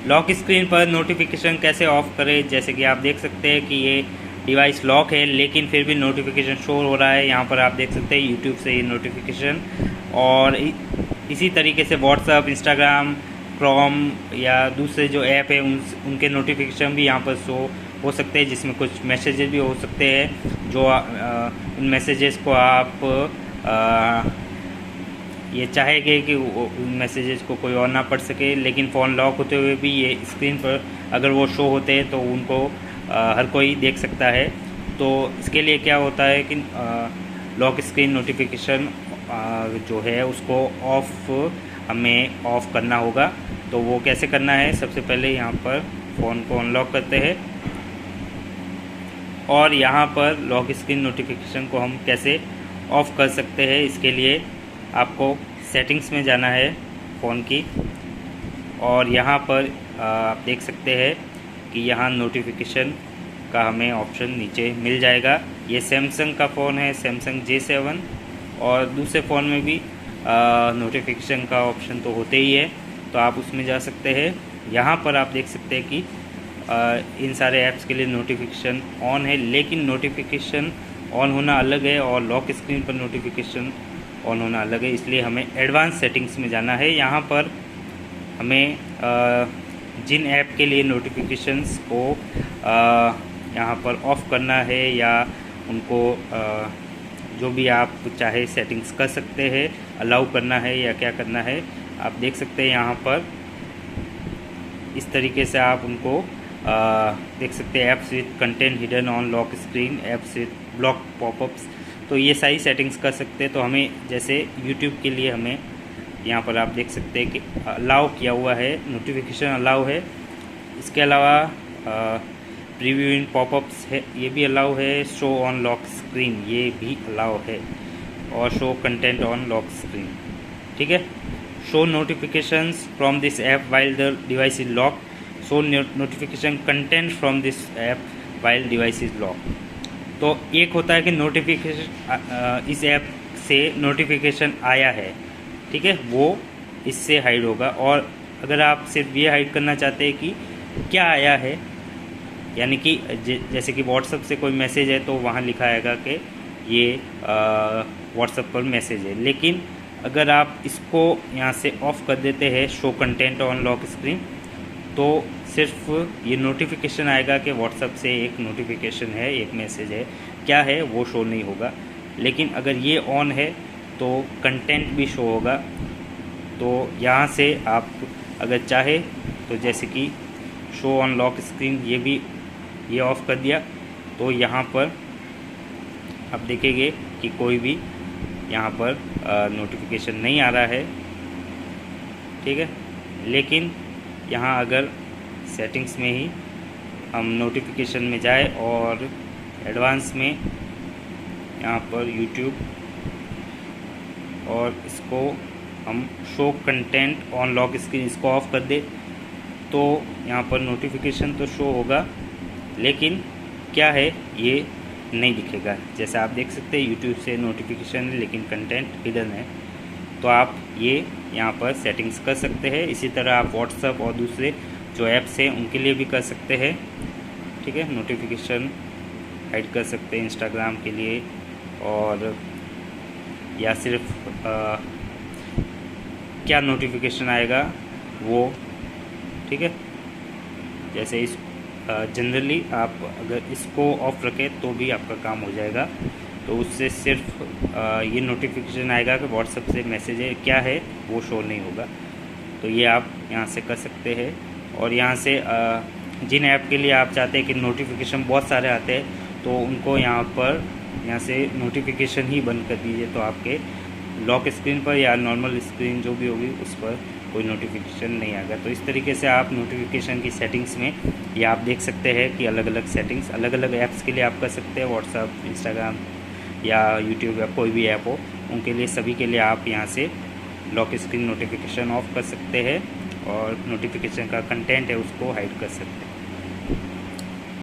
Lock screen पर notification कैसे of करें। जैसे कि आप देख सकते हैं कि ये डिवाइस लॉक है लेकिन फिर भी नोटिफिकेशन शो हो रहा है। यहाँ पर आप देख सकते हैं यूट्यूब से ये नोटिफिकेशन, और इसी तरीके से व्हाट्सअप, इंस्टाग्राम, क्रोम या दूसरे जो ऐप है उनके नोटिफिकेशन भी यहाँ पर शो हो सकते हैं, जिसमें कुछ मैसेजेस भी हो सकते हैं जो उन मैसेजेस को आप ये चाहेंगे कि उन मैसेजेस को कोई और ना पढ़ सके, लेकिन फ़ोन लॉक होते हुए भी ये स्क्रीन पर अगर वो शो होते हैं तो उनको हर कोई देख सकता है। तो इसके लिए क्या होता है कि लॉक स्क्रीन नोटिफिकेशन जो है उसको हमें ऑफ़ करना होगा। तो वो कैसे करना है, सबसे पहले यहाँ पर फ़ोन को अनलॉक करते हैं और यहाँ पर लॉक स्क्रीन नोटिफिकेशन को हम कैसे ऑफ़ कर सकते हैं, इसके लिए आपको सेटिंग्स में जाना है फ़ोन की, और यहाँ पर आप देख सकते हैं कि यहाँ नोटिफिकेशन का हमें ऑप्शन नीचे मिल जाएगा। ये सैमसंग का फ़ोन है, सैमसंग J7, और दूसरे फ़ोन में भी नोटिफिकेशन का ऑप्शन तो होते ही है, तो आप उसमें जा सकते हैं। यहाँ पर आप देख सकते हैं कि इन सारे ऐप्स के लिए नोटिफिकेशन ऑन है, लेकिन नोटिफिकेशन ऑन होना अलग है और लॉक स्क्रीन पर नोटिफिकेशन ऑन होना अलग है, इसलिए हमें एडवांस सेटिंग्स में जाना है। यहाँ पर हमें जिन ऐप के लिए नोटिफिकेशंस को यहाँ पर ऑफ़ करना है या उनको जो भी आप चाहे सेटिंग्स कर सकते हैं, अलाउ करना है या क्या करना है, आप देख सकते हैं। यहाँ पर इस तरीके से आप उनको देख सकते हैं। Apps with content hidden on lock screen, apps with block popups, तो ये सारी सेटिंग्स कर सकते हैं। तो हमें जैसे यूट्यूब के लिए हमें यहाँ पर आप देख सकते हैं कि अलाउ किया हुआ है, नोटिफिकेशन अलाउ है। इसके अलावा प्रीव्यू इन पॉपअप्स है, ये भी अलाउ है। शो ऑन लॉक स्क्रीन, ये भी अलाउ है, और show content on lock screen, ठीक है। Show notifications from this app while the device is lock, show notification content from this app while device is lock. तो एक होता है कि नोटिफिकेशन इस ऐप से नोटिफिकेशन आया है, ठीक है, वो इससे हाइड होगा। और अगर आप सिर्फ ये हाइड करना चाहते हैं कि क्या आया है, यानी कि जैसे कि व्हाट्सअप से कोई मैसेज है तो वहाँ लिखा आएगा कि ये व्हाट्सअप पर मैसेज है, लेकिन अगर आप इसको यहाँ से ऑफ़ कर देते हैं, show content on lock screen, तो सिर्फ ये नोटिफिकेशन आएगा कि व्हाट्सअप से एक नोटिफिकेशन है, एक मैसेज है, क्या है वो शो नहीं होगा। लेकिन अगर ये ऑन है तो कंटेंट भी शो होगा। तो यहाँ से आप अगर चाहे तो जैसे कि शो ऑन लॉक स्क्रीन, ये ऑफ़ कर दिया, तो यहाँ पर आप देखेंगे कि कोई भी यहाँ पर नोटिफिकेशन नहीं आ रहा है, ठीक है। लेकिन यहाँ अगर सेटिंग्स में ही हम नोटिफिकेशन में जाए और एडवांस में यहाँ पर यूट्यूब, और इसको हम show content on lock screen इसको ऑफ़ कर दे, तो यहाँ पर नोटिफिकेशन तो शो होगा, लेकिन क्या है ये नहीं दिखेगा। जैसे आप देख सकते हैं यूट्यूब से नोटिफिकेशन है लेकिन कंटेंट हिडन है। तो आप ये यहाँ पर सेटिंग्स कर सकते हैं। इसी तरह आप व्हाट्सअप और दूसरे जो ऐप्स हैं उनके लिए भी कर सकते हैं, ठीक है। नोटिफिकेशन हाइड कर सकते हैं इंस्टाग्राम के लिए, और या सिर्फ क्या नोटिफिकेशन आएगा वो, ठीक है। जैसे इस जनरली आप अगर इसको ऑफ़ रखें तो भी आपका काम हो जाएगा। तो उससे सिर्फ ये नोटिफिकेशन आएगा कि व्हाट्सएप से मैसेज है, क्या है वो शो नहीं होगा। तो ये आप यहाँ से कर सकते हैं। और यहाँ से जिन ऐप के लिए आप चाहते हैं कि नोटिफिकेशन बहुत सारे आते हैं, तो उनको यहाँ से नोटिफिकेशन ही बंद कर दीजिए, तो आपके लॉक स्क्रीन पर या नॉर्मल स्क्रीन जो भी होगी उस पर कोई नोटिफिकेशन नहीं आएगा। तो इस तरीके से आप नोटिफिकेशन की सेटिंग्स में ये आप देख सकते हैं कि अलग अलग सेटिंग्स अलग अलग ऐप्स के लिए आप कर सकते हैं। व्हाट्सअप, इंस्टाग्राम या यूट्यूब या कोई भी ऐप हो, उनके लिए सभी के लिए आप यहाँ से लॉक स्क्रीन नोटिफिकेशन ऑफ कर सकते हैं, और नोटिफिकेशन का कंटेंट है उसको हाइड कर सकते हैं।